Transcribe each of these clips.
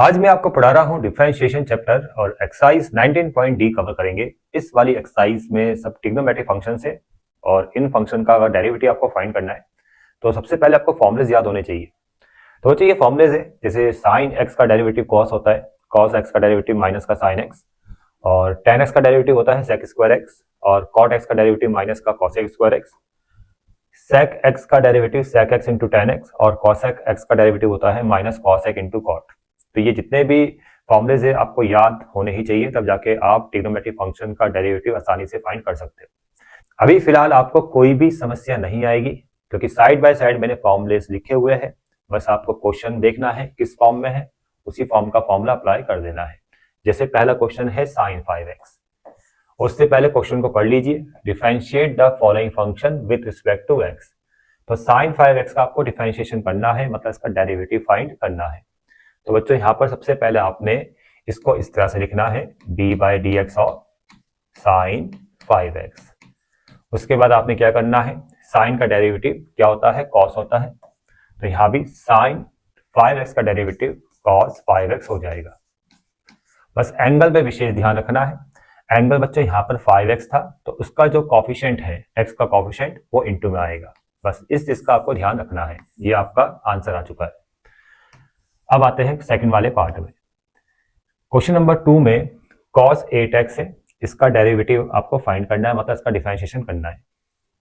आज मैं आपको पढ़ा रहा हूँ डिफरेंशिएशन चैप्टर और एक्सरसाइज 19.d कवर करेंगे। इस वाली एक्सरसाइज में सब ट्रिग्नोमेट्रिक फंक्शन है और इन फंक्शन का अगर डेरिवेटिव आपको फाइंड करना है तो सबसे पहले आपको फॉर्मुलेज याद होने चाहिए। तो चाहिए फॉर्मुलेज है, जैसे साइन एक्स का डेरिवेटिव कॉस होता है, कॉस एक्स का डेरिवेटिव माइनस का साइन एक्स, और टेन एक्स का डेरिवेटिव होता है सेक स्क्वायर एक्स, और कॉट एक्स का डेरिवेटिव माइनस का cosec square x. Sec x का derivative sec x into tan x, और कॉसेक एक्स का डेरिवेटिव होता है माइनस कॉसेक इंटू कॉट। तो ये जितने भी फॉर्मुलेज है आपको याद होने ही चाहिए, तब जाके आप ट्रिग्नोमेट्रिक फंक्शन का डेरिवेटिव आसानी से फाइंड कर सकते हो। अभी फिलहाल आपको कोई भी समस्या नहीं आएगी क्योंकि साइड बाय साइड मैंने फॉर्मुलेज लिखे हुए हैं। बस आपको क्वेश्चन देखना है किस फॉर्म में है, उसी फॉर्म का फॉर्मूला अप्लाई कर देना है। जैसे पहला क्वेश्चन है साइन 5x। उससे पहले क्वेश्चन को पढ़ लीजिए, differentiate the following function with respect to x। तो साइन 5x का आपको डिफरेंशिएशन करना है, मतलब इसका डेरिवेटिव फाइंड करना है। तो बच्चों यहाँ पर सबसे पहले आपने इसको इस तरह से लिखना है, d/dx ऑफ साइन 5x। उसके बाद आपने क्या करना है, साइन का डेरिवेटिव क्या होता है, कॉस होता है। तो यहाँ भी साइन 5x का डेरिवेटिव कॉस 5x हो जाएगा। बस एंगल पे विशेष ध्यान रखना है। एंगल बच्चों यहाँ पर 5x था तो उसका जो कॉफिशिएंट है, x का कॉफिशिएंट, वो इंटू में आएगा। बस इस चीज का आपको ध्यान रखना है। ये आपका आंसर आ चुका है। अब आते हैं सेकंड वाले पार्ट में। क्वेश्चन नंबर 2 में cos 8x है, इसका डेरिवेटिव आपको फाइंड करना है, मतलब इसका डिफरेंशिएशन करना है।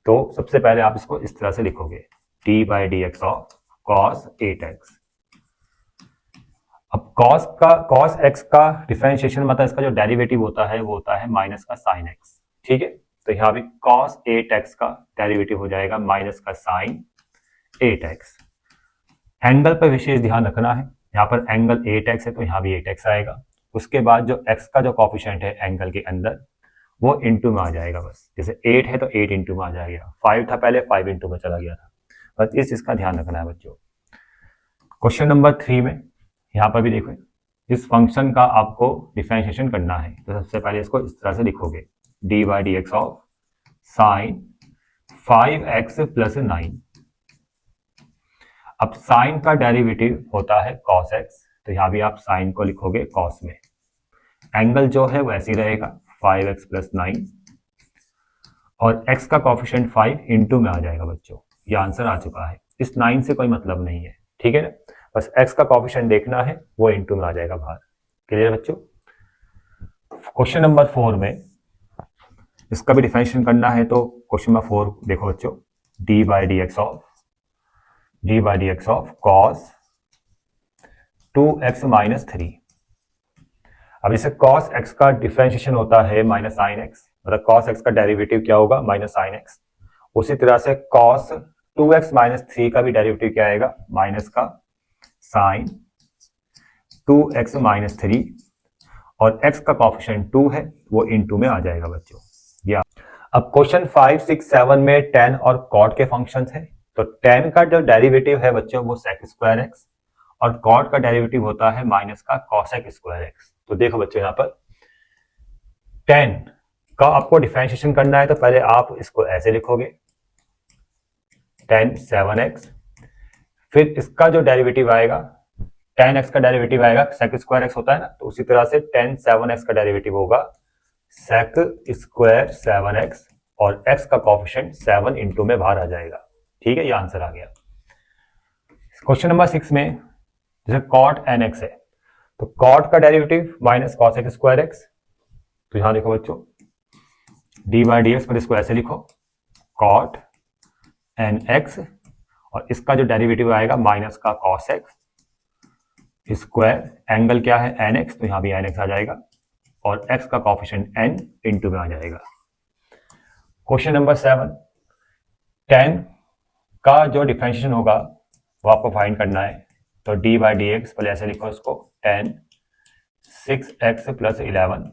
तो सबसे पहले आप इसको इस तरह से लिखोगे, d/dx ऑफ cos 8x। अब cos x का डिफरेंशिएशन, मतलब इसका जो डेरिवेटिव होता है वो होता है माइनस का साइन x। ठीक है, तो यहाँ भी cos 8x का डेरिवेटिव हो जाएगा माइनस का साइन 8x। एंगल पर विशेष ध्यान रखना है, यहाँ पर एंगल 8x है तो यहाँ भी 8x आएगा। उसके बाद जो x का जो कॉफिशिएंट है एंगल के अंदर, वो इंटू में आ जाएगा। बस जैसे 8 है तो 8 इंटू में आ जाएगा, 5 था पहले 5 इंटू में चला गया था। बस इस चीज का ध्यान रखना है बच्चों। क्वेश्चन नंबर 3 में यहाँ पर भी देखो, इस फंक्शन का आपको डिफरेंशिएशन करना है। तो सबसे पहले इसको इस तरह से लिखोगे, d/dx of sine 5x plus 9। अब साइन का डेरिवेटिव होता है cos x, तो यहाँ भी आप साइन को लिखोगे cos में। एंगल जो है वैसे ही रहेगा 5x प्लस 9, और x का कॉफिशिएंट 5 इंटू में आ जाएगा बच्चों। ये आंसर आ चुका है। इस 9 से कोई मतलब नहीं है, ठीक है ना। बस x का कॉफिशिएंट देखना है, वो इंटू में आ जाएगा बाहर। क्लियर बच्चों। क्वेश्चन नंबर 4 में इसका भी डिफरेंशिएशन करना है। तो क्वेश्चन नंबर 4 देखो बच्चों, d/dx of cos 2x minus 3। अब इसे cos x का डिफरेंशिएशन होता है माइनस साइन x, मतलब cos x का डेरिवेटिव क्या होगा, माइनस साइन x। उसी तरह से cos 2x माइनस 3 का भी डेरिवेटिव क्या आएगा, माइनस का साइन 2x माइनस 3, और x का कॉफिशिएंट 2 है, वो इनटू में आ जाएगा बच्चों। या अब क्वेश्चन 5, 6, 7 में tan और cot के फंक्शंस है। तो tan का जो डेरिवेटिव है बच्चों वो sec स्क्वायर एक्स, और cot का डेरिवेटिव होता है माइनस का cosec स्क्वायर एक्स। तो देखो बच्चों, यहाँ पर tan का आपको डिफरेंशिएशन करना है, तो पहले आप इसको ऐसे लिखोगे, tan 7x। फिर इसका जो डेरिवेटिव आएगा, tan x का डेरिवेटिव आएगा, sec स्क्वायर एक्स होता है ना, तो उसी तरह से tan 7x का डेरिवेटिव होगा sec स्क्वायर 7x, और x का कॉफिशिएंट 7 इंटू में बाहर आ जाएगा। ठीक है, ये आंसर आ गया। क्वेश्चन नंबर 6 में जैसे cot nx है, तो cot का derivative minus cosec square x. तो यहां देखो बच्चों, d/dx पर इसको ऐसे लिखो, cot nx, और इसका जो डेरिवेटिव आएगा माइनस का cosec स्क्वायर, एंगल क्या है nx, तो यहां भी nx आ जाएगा, और x का कॉफिशिएंट n इंटू में आ जाएगा। क्वेश्चन नंबर 7, tan का जो डिफरेंशिएशन होगा वो आपको फाइंड करना है। तो d/dx पहले ऐसे लिखो इसको, tan 6x प्लस 11।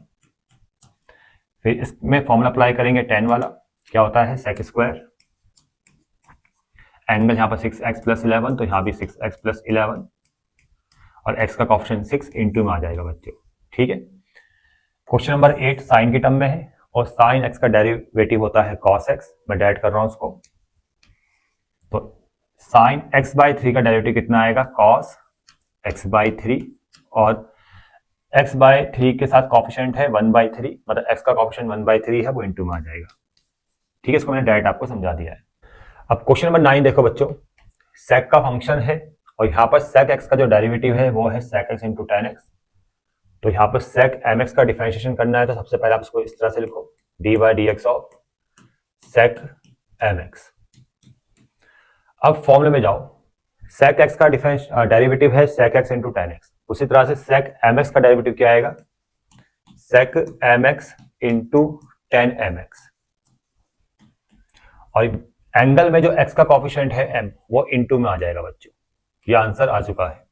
फिर इसमें फॉर्मूला अप्लाई करेंगे tan वाला, क्या होता है sec स्क्वायर, एंगल यहाँ पर 6x प्लस 11, तो यहाँ भी 6x प्लस 11, और x का कॉफिशिएंट 6 इंटू में आ जाएगा बच्चों। ठीक है। क्वेश्चन नंबर 8 साइन की टर्म में है, और साइन x का डेरिवेटिव होता है cos x। मैं डायरेक्ट कर रहा हूं उसको। तो साइन x/3 का डेरिवेटिव कितना आएगा, cos x/3, और x/3 के साथ कॉफिशिएंट है 1/3, मतलब x का कॉफिशिएंट 1/3 है, वो इनटू में आ जाएगा। ठीक है, इसको मैंने डायरेक्ट आपको समझा दिया है। अब क्वेश्चन नंबर 9 देखो बच्चों, sec का फंक्शन है और यहाँ पर sec x का जो डेरिवेटिव है वो है sec x into tan x। तो यहाँ पर sec mx का डिफरेंशिएशन करना है, तो सबसे पहले आप इसको इस तरह से लिखो, dy/dx ऑफ sec mx। अब फॉर्मूले में जाओ, sec x का डेरिवेटिव है sec x into tan x, उसी तरह से sec mx का डेरिवेटिव क्या आएगा, sec mx into tan mx। और एंगल में जो x का कॉफिशिएंट है m, वो इनटू में आ जाएगा बच्चों। ये आंसर आ चुका है।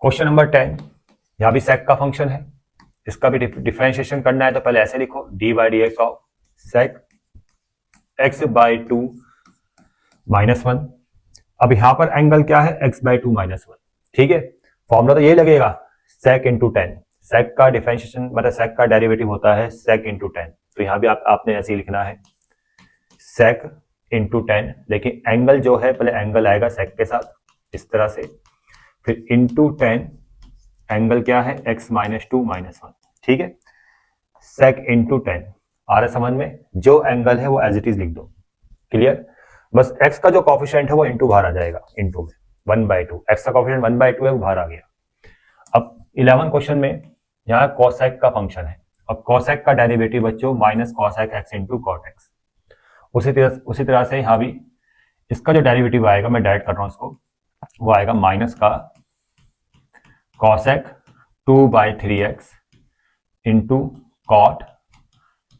क्वेश्चन नंबर 10, यहां भी sec का फंक्शन है, इसका भी डिफरेंशिएशन करना है, तो पहले ऐसे लिखो dy/dx ऑफ sec x/2 - 1। अब यहां पर एंगल क्या है, x/2 - 1। ठीक है, फॉर्मूला तो ये लगेगा sec इंटू tan। sec का डिफरेंशिएशन मतलब sec का डेरिवेटिव होता है sec इंटू tan, तो यहां भी आपने ऐसे ही लिखना है sec इंटू tan, लेकिन एंगल जो है पहले एंगल आएगा sec के साथ इस तरह से, फिर इंटू tan, एंगल क्या है x - 2 - 1। ठीक है, sec इंटू tan आ रहा समझ में, जो एंगल है वो एज इट इज लिख दो। क्लियर, बस x का जो कॉफिशिएंट है वो इंटू बाहर आ जाएगा, इंटू में 1/2, x का कॉफिशिएंट 1/2 है, वो बाहर आ गया। अब 11 क्वेश्चन में यहाँ cosec का फंक्शन है, अब cosec का डेरिवेटिव बच्चों minus cosec x into cot x। उसी तरह से यहाँ भी इसका जो डेरिवेटिव आएगा, मैं डायरेक्ट कर रहा हूँ इसको, वो आएगा माइनस का cosec 2/3x into cot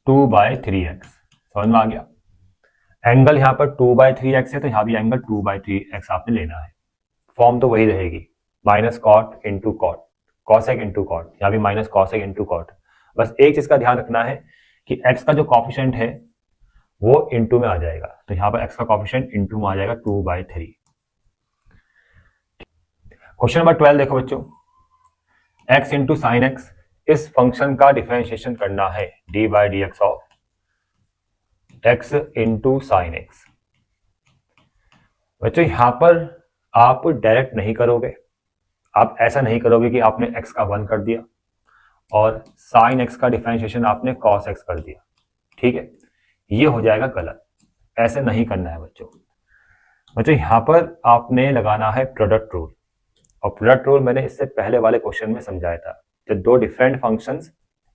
2/3x। समझ में आ गया, एंगल यहाँ पर 2/3x है, तो यहाँ भी एंगल 2/3x आपने लेना है। फॉर्म तो वही रहेगी, minus cot into cot, cosec into cot, यहाँ भी माइनस कॉसेक इंटू कॉट। बस एक चीज का ध्यान रखना है कि x का जो कॉफिशिएंट है वो इंटू में आ जाएगा, तो यहाँ पर x का कॉफिशिएंट इंटू में आ जाएगा 2/3। क्वेश्चन नंबर 12 देखो बच्चों, x इंटू साइन एक्स, इस फंक्शन का डिफरेंशिएशन करना है dy/dx of x into sine x. बच्चों यहां पर आप डायरेक्ट नहीं करोगे, आप ऐसा नहीं करोगे कि आपने x का 1 कर दिया और साइन x का डिफरेंशिएशन आपने cos x कर दिया। ठीक है, ये हो जाएगा गलत, ऐसे नहीं करना है बच्चों। बच्चों यहां पर आपने लगाना है प्रोडक्ट रूल, और प्रोडक्ट रूल मैंने इससे पहले वाले क्वेश्चन में समझाया था। जब दो डिफरेंट फंक्शंस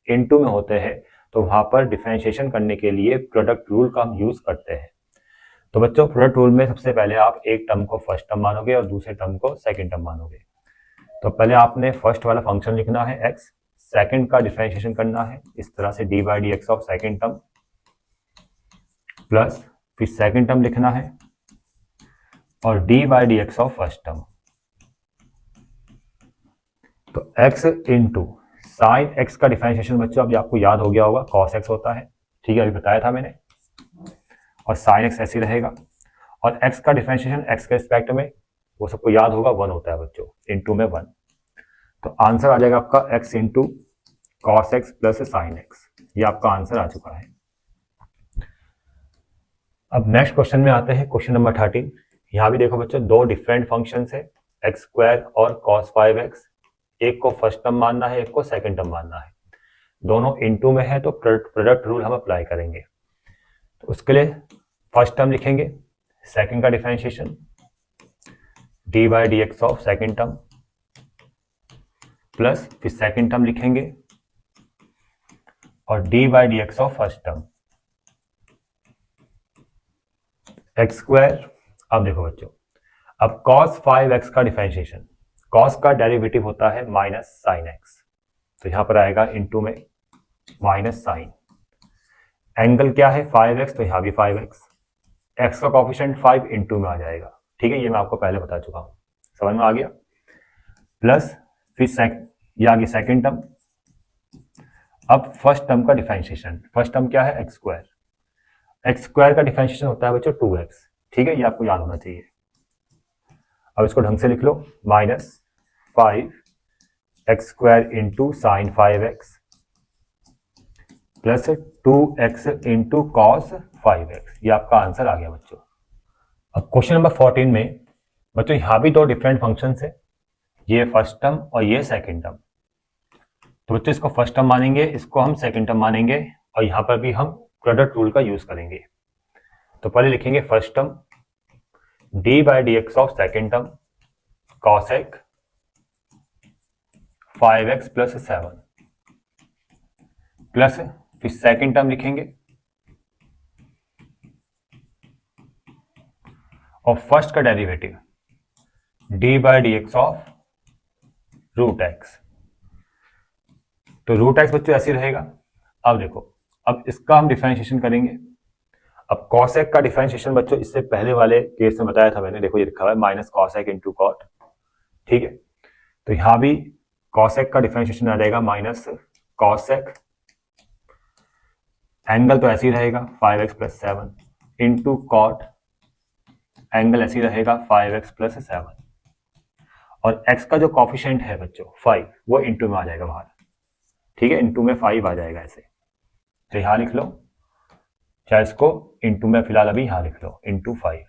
इनटू में होते हैं तो वहां पर डिफरेंशिएशन करने के लिए प्रोडक्ट रूल का हम यूज करते हैं। तो बच्चों प्रोडक्ट रूल में सबसे पहले आप एक टर्म को फर्स्ट टर्म मानोगे और दूसरे टर्म को सेकंड टर्म मानोगे। तो पहले आपने फर्स्ट वाला फंक्शन लिखना है x, सेकंड का डिफरेंशिएशन करना है इस तरह से dy/dx of second term, plus फिर सेकंड टर्म लिखना है और dy/dx ऑफ फर्स्ट टर्म। तो x इंटू साइन x का डिफरेंशिएशन बच्चों अभी आपको याद हो गया होगा, cos x होता है। ठीक है, अभी बताया था मैंने, और साइन x ऐसे रहेगा, और x का डिफरेंशिएशन x के रिस्पेक्ट में वो सबको याद होगा 1 होता है बच्चों, इंटू में 1। तो आंसर आ जाएगा आपका x into cos x plus sine x. ये आपका आंसर आ चुका है। अब नेक्स्ट क्वेश्चन में आते हैं, क्वेश्चन नंबर 13। यहाँ भी देखो बच्चों, दो डिफरेंट फंक्शंस है x² और cos 5x। एक को फर्स्ट टर्म मानना है, एक को सेकंड टर्म मानना है। दोनों इनटू में है तो प्रोडक्ट रूल हम अप्लाई करेंगे। तो उसके लिए फर्स्ट टर्म लिखेंगे, सेकंड का differentiation dy/dx of second term, plus फिर सेकंड टर्म लिखेंगे और dy/dx of first term x²। अब देखो बच्चों, अब cos 5x का डिफरेंशिएशन, cos का डेरिवेटिव होता है माइनस साइन एक्स, तो यहां पर आएगा इनटू में माइनस साइन। एंगल क्या है 5x, तो यहां भी 5x, x का कोफिशिएंट 5 इनटू में आ जाएगा। ठीक है, ये मैं आपको पहले बता चुका हूं, समझ में आ गया। प्लस फिर ये आ गई सेकंड टर्म। अब फर्स्ट टर्म का डिफरेंशिएशन, फर्स्ट टर्म क्या है x², x² का डिफरेंशिएशन होता है बच्चों 2x। ठीक है, ये आपको याद होना चाहिए। अब इसको ढंग से लिख लो, minus 5x² into sine 5x plus 2x into cos 5x। ये आपका आंसर आ गया बच्चों। अब क्वेश्चन नंबर 14 में बच्चों यहाँ भी दो डिफरेंट फंक्शंस है ये फर्स्ट टर्म और ये सेकंड टर्म। तो बच्चों इसको फर्स्ट टर्म मानेंगे, इसको हम सेकंड टर्म मानेंगे, और यहाँ पर भी हम प्रोडक्ट रूल का यूज करेंगे। तो पहले लिखेंगे first term d by d x of second term cosec 5x plus 7 plus फिर सेकेंड टर्म लिखेंगे और फर्स्ट का derivative d by d x of root x. तो रूट एक्स बच्चों ऐसे रहेगा। अब देखो, अब इसका हम डिफरेंशिएशन करेंगे। अब कॉसेक का डिफरेंशिएशन बच्चों इससे पहले वाले केस में बताया था मैंने, देखो ये लिखा हुआ है माइनस कॉसेक इंटू कॉट, ठीक है। तो यहां भी कॉसेक का डिफरेंशिएशन आ जाएगा माइनस कॉसेक, एंगल तो ऐसे ही रहेगा 5x plus 7 into cot, angle ऐसे ही रहेगा 5x प्लस 7, और x का जो कॉफिशिएंट है बच्चों 5 वो इंटू में आ जाएगा बाहर, ठीक है, इंटू में 5 आ जाएगा ऐसे। तो यहां लिख लो, चाहे इसको इंटू में फिलहाल अभी यहां लिख लो इंटू 5,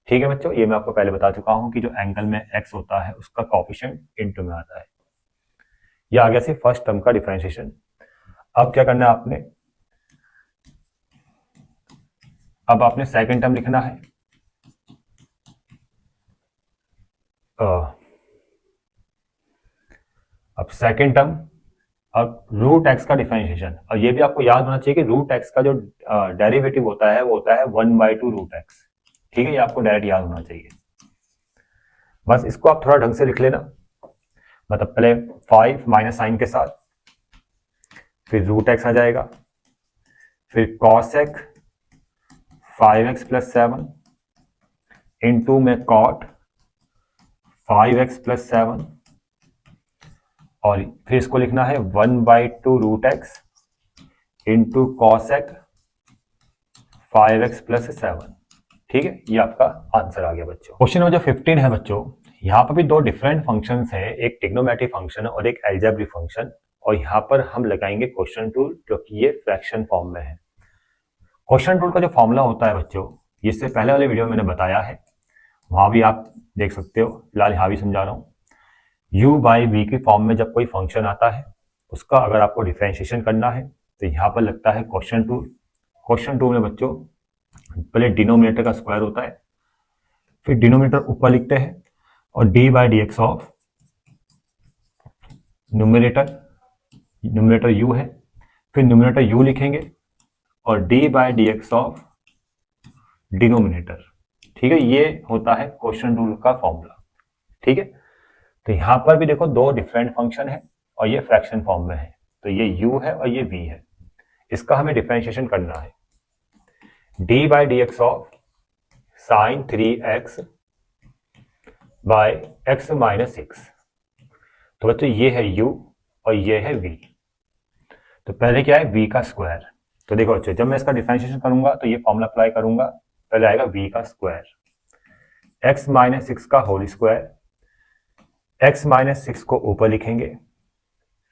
ठीक है बच्चों। ये मैं आपको पहले बता चुका हूं कि जो एंगल में x होता है उसका कॉफिशिएंट इंटू में आता है। ये आ गया से फर्स्ट टर्म का डिफरेंशिएशन। अब क्या करना है आपने, अब आपने सेकंड टर्म लिखना है। अब सेकंड टर्म, अब रूट एक्स का डिफरेंशिएशन, और ये भी आपको याद होना चाहिए कि रूट एक्स का जो डेरिवेटिव होता है वो होता है 1/2 रूट एक्स, ठीक है, ये आपको डायरेक्ट याद होना चाहिए। बस इसको आप थोड़ा ढंग से लिख लेना, मतलब पहले 5 माइनस साइन के साथ, फिर रूट एक्स आ जाएगा, फिर कॉसेक 5x प्लस 7 इंटू में कॉट 5x प्लस 7, और फिर इसको लिखना है 1/2 root x into cosec 5x plus 7, ठीक है। ये आपका आंसर आ गया बच्चों। क्वेश्चन नंबर 15 है बच्चों, यहाँ पर भी दो डिफरेंट फंक्शंस हैं, एक ट्रिग्नोमेट्रिक फंक्शन और एक अलजेब्रिक फंक्शन, और यहाँ पर हम लगाएंगे क्वेश्चन टूल, जो कि ये फ्रैक्शन फॉर्म में है। क्वेश्चन टूल का जो फॉर्मूला होता है बच्चों, इससे पहले वाले वीडियो में मैंने बताया है, वहां भी आप देख सकते हो, फिलहाल यहाँ भी समझा रहा हूँ। u बाई वी की फॉर्म में जब कोई फंक्शन आता है उसका अगर आपको डिफरेंशिएशन करना है तो यहाँ पर लगता है क्वेश्चन टूल। क्वेश्चन टूल में बच्चों पहले डिनोमिनेटर का स्क्वायर होता है, फिर डिनोमिनेटर ऊपर लिखते हैं और D by d x of numerator u है, फिर न्यूमरेटर u लिखेंगे और D by d x of denominator, ठीक है। ये होता है क्वेश्चन रूल का फॉर्मूला, ठीक है। तो यहां पर भी देखो दो डिफरेंट फंक्शन है और ये फ्रैक्शन फॉर्म में है, तो ये u है और ये v है, इसका हमें डिफरेंशिएशन करना है। D by d x of sine 3x by x minus 6, तो बच्चों ये है u और ये है v। तो पहले क्या है v का स्क्वायर, तो देखो बच्चों जब मैं इसका डिफरेंशिएशन करूंगा तो ये फॉर्मूला अप्लाई करूंगा, पहले आएगा v का स्क्वायर x माइनस 6 का होल स्क्वायर, x माइनस 6 को ऊपर लिखेंगे,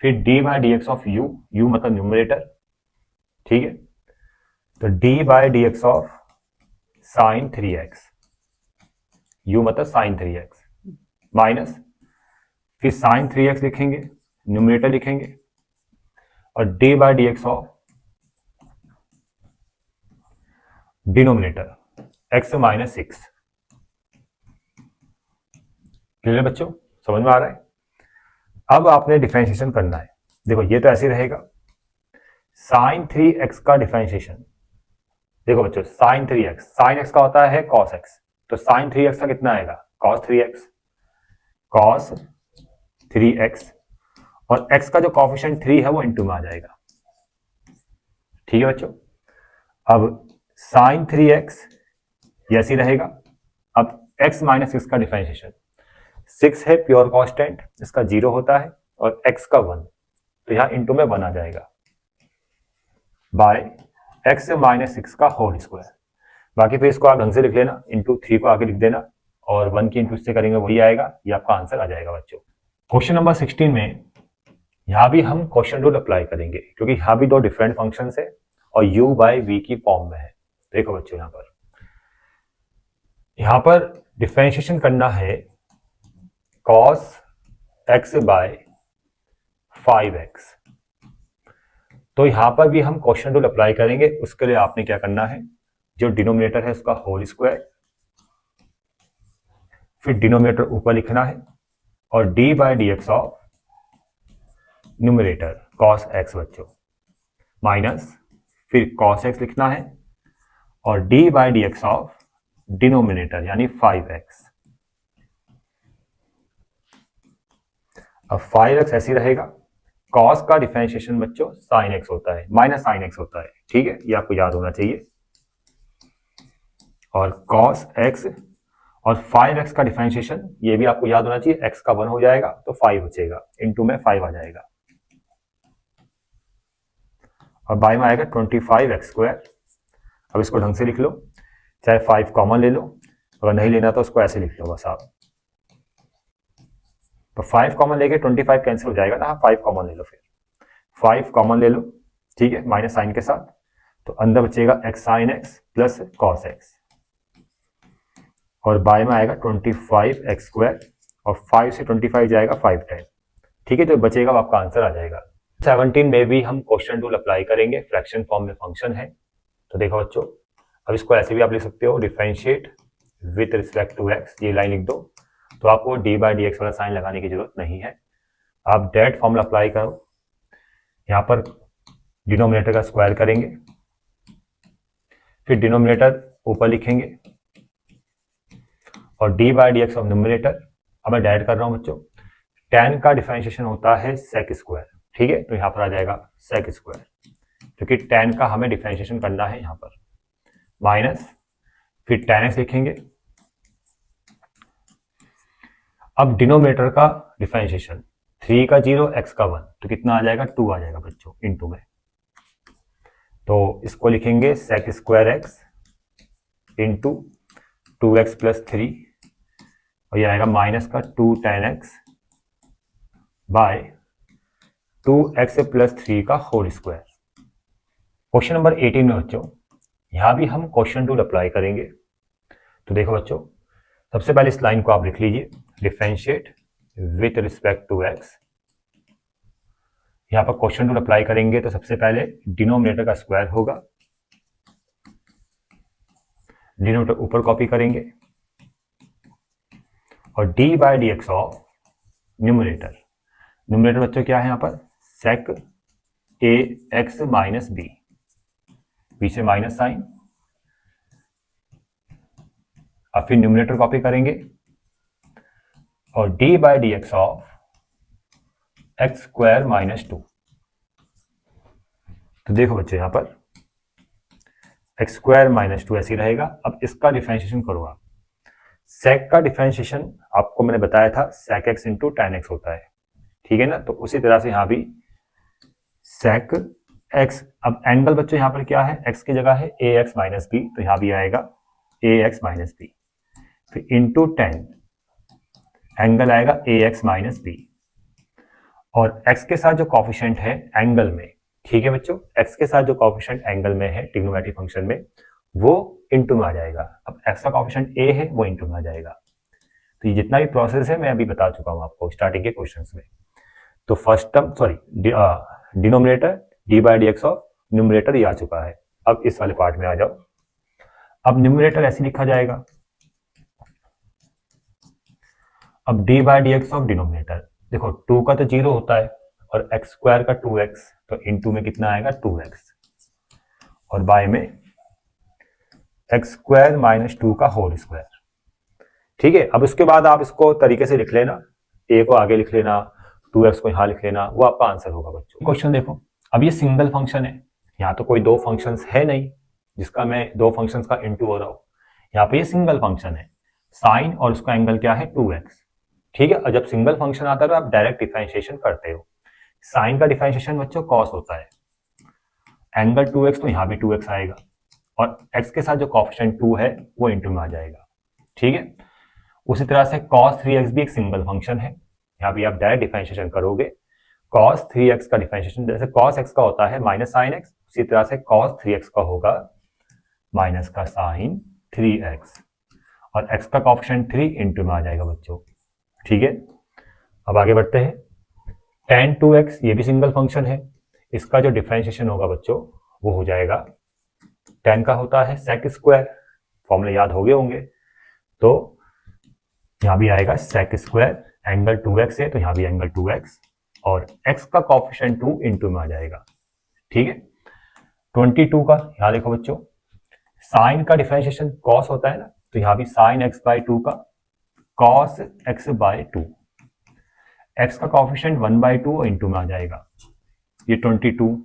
फिर D by d x of u, u मतलब न्यूमरेटर, ठीक है। तो D by d x of sine 3x, u मतलब साइन 3x माइनस, फिर साइन 3x लिखेंगे, न्यूमरेटर लिखेंगे, और D by d x of denominator x minus 6। Clear बच्चों, समझ में आ रहा है। अब आपने डिफरेंशिएशन करना है, देखो ये तो ऐसे रहेगा, साइन 3x का डिफरेंशिएशन, देखो बच्चों साइन 3x, साइन x का होता है cos x, तो साइन 3x का कितना आएगा cos 3x, और x का जो कॉफिशिएंट 3 है वो इंटू में आ जाएगा, ठीक है बच्चों। अब साइन 3x ये ऐसे रहेगा। अब x माइनस 6 का डिफरेंशिएशन, 6 है प्योर कांस्टेंट, इसका 0 होता है, और x का 1, तो यहाँ इंटू में 1 आ जाएगा बाय x माइनस 6 का होल स्क्वायर। बाकी फिर इसको आप ढंग से लिख लेना, इंटू 3 को आगे लिख देना और 1 की इंटू से करेंगे वही आएगा, ये आपका आंसर आ जाएगा बच्चों। क्वेश्चन नंबर 16 में यहाँ भी हम क्वेश्चन रूल अप्लाई करेंगे, क्योंकि यहाँ भी दो डिफरेंट फंक्शन है और u बाई v की फॉर्म में है। देखो बच्चों यहाँ पर डिफरेंशिएशन करना है cos x बाय 5x। तो यहां पर भी हम क्वेश्चन रूल अप्लाई करेंगे। उसके लिए आपने क्या करना है, जो डिनोमिनेटर है उसका होल स्क्वायर, फिर डिनोमिनेटर ऊपर लिखना है और d by d x of numerator cos x बच्चों, माइनस फिर cos x लिखना है और d by d x of denominator यानी 5x। अब 5x ऐसी रहेगा। cos का डिफरेंशिएशन बच्चों sin x होता है, माइनस sin x होता है, ठीक है, ये आपको याद होना चाहिए। और cos x और 5x का डिफरेंशिएशन ये भी आपको याद होना चाहिए। x का 1 हो जाएगा तो 5 बचेगा, इनटू में 5 आ जाएगा और बाय में आएगा 25x स्क्वायर। अब इसको ढंग से लिख लो, चाहे 5 कॉमन ले लो, अगर नहीं लेना तो उसको ऐसे लिख लो बस आप। तो 5 कॉमन लेके 25 कैंसिल हो जाएगा ना, 5 कॉमन ले लो, फिर 5 कॉमन ले लो, ठीक है, माइनस साइन के साथ। तो अंदर बचेगा x sine x plus cos x और बाय में आएगा 25x स्क्वायर और 5 से 25 जाएगा 5 टाइम, ठीक है। तो बचेगा आपका आंसर आ जाएगा। 17 में भी हम क्वेश्चन रूल अप्लाई करेंगे, फ्रैक्शन फॉर्म में फंक्शन है। तो देखो बच्चों, अब इसको ऐसे भी आप लिख सकते हो, differentiate with respect to x, ये लाइन लिख दो। तो आपको d बाई डी एक्स वाला साइन लगाने की जरूरत नहीं है, आप डायरेक्ट फॉर्मूला अप्लाई करो। यहाँ पर डिनोमिनेटर का स्क्वायर करेंगे, फिर डिनोमिनेटर ऊपर लिखेंगे और d by d x of numerator. अब मैं डायरेक्ट कर रहा हूँ बच्चों, tan का डिफरेंशिएशन होता है sec स्क्वायर, ठीक है, तो यहाँ पर आ जाएगा sec स्क्वायर, क्योंकि tan का हमें डिफरेंशिएशन करना है यहाँ पर, माइनस फिर tan x लिखेंगे। अब डिनोमिनेटर का डिफरेंशिएशन 3 का 0 x का 1, तो कितना आ जाएगा, 2 आ जाएगा बच्चों, इनटू में। तो इसको लिखेंगे sec square x into 2x plus 3 और ये आएगा माइनस का 2 tan x bye 2x plus 3 का होल स्क्वायर। क्वेश्चन नंबर 18 में बच्चों, यहां भी हम क्वेश्चन रूल अप्लाई करेंगे। तो देखो बच्चों, सबसे पहले इस लाइन को आप लिख लीजिए, differentiate with respect to x। यहां पर क्वेश्चन रूल अप्लाई करेंगे तो सबसे पहले डिनोमिनेटर का स्क्वायर होगा, डिनोमिनेटर ऊपर कॉपी करेंगे और d by d x of numerator. Numerator बच्चों क्या है यहाँ पर, sec a x minus b, पीछे माइनस साइन, अब फिर न्यूमरेटर कॉपी करेंगे और d by d x of x square minus 2। तो देखो बच्चों, यहां पर एक्स स्क्वायर माइनस 2 ऐसे रहेगा। अब इसका डिफरेंशिएशन करो आप। sec का डिफरेंशिएशन आपको मैंने बताया था sec x into tan x होता है, ठीक है ना। तो उसी तरह से यहां भी sec x, अब एंगल बच्चों यहां पर क्या है, x की जगह है ax माइनस बी, तो यहां भी आएगा ax माइनस बी, फिर इंटू tan, एंगल आएगा ax माइनस बी और x के साथ जो कॉफिशिएंट है एंगल में, ठीक है बच्चों, x के साथ जो कॉफिशिएंट एंगल में है ट्रिग्नोमेट्रिक फंक्शन में, वो इनटू में आ जाएगा। अब x का कॉफिशिएंट a है, वो इनटू में आ जाएगा। तो ये जितना भी प्रोसेस है मैं अभी बता चुका हूं आपको स्टार्टिंग के क्वेश्चंस में। तो first term, sorry, denominator d by d x of numerator ये आ चुका है। अब इस वाले पार्ट में आ जाओ। अब न्यूमरेटर ऐसे लिखा जाएगा, अब d by d x of denominator, देखो 2 का तो 0 होता है और x स्क्वायर का 2x, तो इनटू में कितना आएगा 2x और बाय में x स्क्वायर माइनस 2 का होल स्क्वायर, ठीक है। अब उसके बाद आप इसको तरीके से लिख लेना, a को आगे लिख लेना, 2x को यहां लिख लेना, वो आपका आंसर होगा बच्चों। क्वेश्चन देखो, अब ये सिंगल फंक्शन है, यहाँ तो कोई दो फंक्शंस है नहीं जिसका मैं दो फंक्शंस का इनटू हो रहा हूं। यहाँ पे ये सिंगल फंक्शन है, साइन और उसका एंगल क्या है 2x, ठीक है। और जब सिंगल फंक्शन आता है तो आप डायरेक्ट डिफरेंशिएशन करते हो। साइन का डिफरेंशिएशन बच्चों कॉस होता है, एंगल 2x तो यहाँ भी 2x आएगा और x के साथ जो कॉफिशिएंट 2 है वो इनटू में आ जाएगा, ठीक है। उसी तरह से cos 3x भी एक सिंगल फंक्शन है, यहाँ भी आप डायरेक्ट डिफरेंशिएशन करोगे। cos 3x का डिफरेंशिएशन जैसे cos x का होता है माइनस साइन x, उसी तरह से cos 3x का होगा माइनस का साइन 3x और x का कॉफिशिएंट 3 इनटू में आ जाएगा बच्चों, ठीक है। अब आगे बढ़ते हैं। tan 2x ये भी सिंगल फंक्शन है, इसका जो डिफरेंशिएशन होगा बच्चों वो हो जाएगा, tan का होता है sec स्क्वायर, फॉर्मूले याद हो गए होंगे, तो यहाँ भी आएगा sec स्क्वायर, एंगल 2x है तो यहाँ भी एंगल 2x, और x का कॉफिशिएंट 2 इंटू में आ जाएगा। ठीक है, 22 का यहाँ देखो बच्चों, साइन का डिफरेंशिएशन cos होता है ना, तो यहाँ भी sin x बाई 2 का cos x बाई 2, x का कॉफिशिएंट 1/2 इंटू में आ जाएगा, ये 22।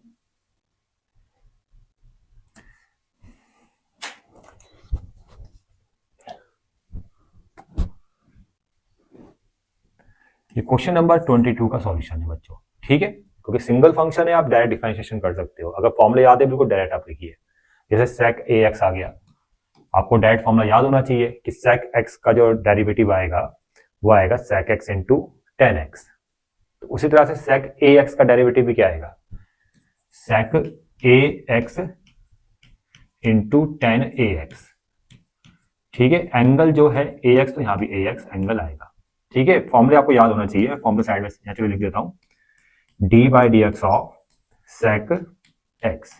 ये क्वेश्चन नंबर 22 का सॉल्यूशन है बच्चों। ठीक है, क्योंकि सिंगल फंक्शन है आप डायरेक्ट डिफरेंशिएशन कर सकते हो, अगर फॉर्मूला याद है बिल्कुल डायरेक्ट आप लिखिए। जैसे sec ax आ गया, आपको डायरेक्ट फॉर्मूला याद होना चाहिए कि sec x का जो डेरिवेटिव आएगा वो आएगा sec x into tan x। तो उसी तरह से sec ax का डेरिवेटिव भी क्या आएगा, sec ax into tan ax। ठीक है, एंगल जो है ax तो यहाँ भी ax एंगल आएगा। ठीक है, फॉर्मूले आपको याद होना चाहिए, फॉर्मूले साइड में नेचुरली लिख देता हूं, d by d x of sec x,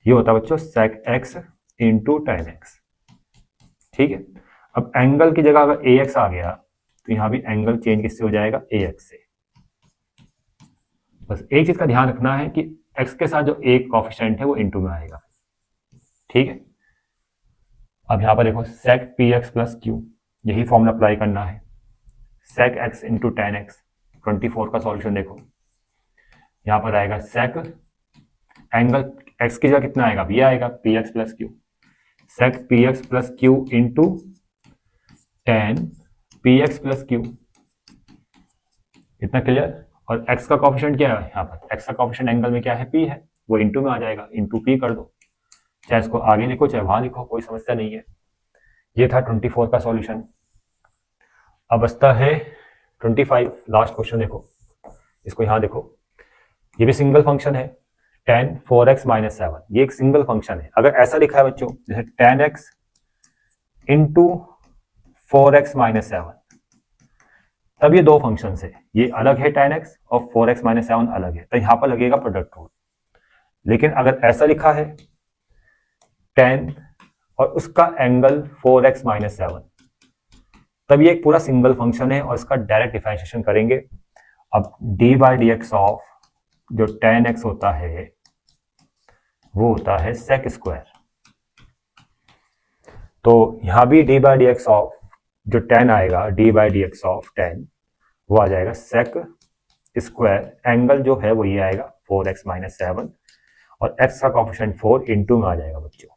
ये होता है बच्चों sec x into tan x। ठीक है, अब एंगल की जगह अगर ax आ गया तो यहां भी एंगल चेंज किससे हो जाएगा, ax से। बस एक चीज का ध्यान रखना है कि x के साथ जो एक कॉफिशिएंट है वो इंटू में आएगा। ठीक है, अब यहां पर देखो sec px प्लस q, यही फॉर्मूला अप्लाई करना है, sec x into tan x। 24 का सॉल्यूशन देखो, यहां पर आएगा sec एंगल x की जगह कितना आएगा, ये आएगा px plus q, sec px plus q into tan px plus q। इतना क्लियर। और x का कॉफिशिएंट क्या है, यहाँ पर x का कॉफिशिएंट एंगल में क्या है, p है, वो इंटू में आ जाएगा, इंटू p कर दो, चाहे इसको आगे लिखो चाहे वहां लिखो, कोई समस्या नहीं है। ये था 24 का सॉल्यूशन। अब बचता है 25, लास्ट क्वेश्चन देखो, इसको यहाँ देखो, ये भी सिंगल फंक्शन है tan 4x माइनस 7, ये एक सिंगल फंक्शन है। अगर ऐसा लिखा है बच्चों जैसे tan x into 4x minus 7, तब ये दो फंक्शन है, ये अलग है tan x और 4x माइनस 7 अलग है, तो यहां पर लगेगा प्रोडक्ट रूल। लेकिन अगर ऐसा लिखा है tan और उसका एंगल 4x माइनस 7, तब ये एक पूरा सिंगल फंक्शन है और इसका डायरेक्ट डिफरेंशिएशन करेंगे। अब d by d x of जो tan x होता है वो होता है sec स्क्वायर, तो यहां भी d by d x of जो tan आएगा, d by d x of tan वो आ जाएगा sec स्क्वायर, एंगल जो है वो ये आएगा 4x माइनस 7, और x का कॉफिशिएंट 4 इंटू में आ जाएगा बच्चों।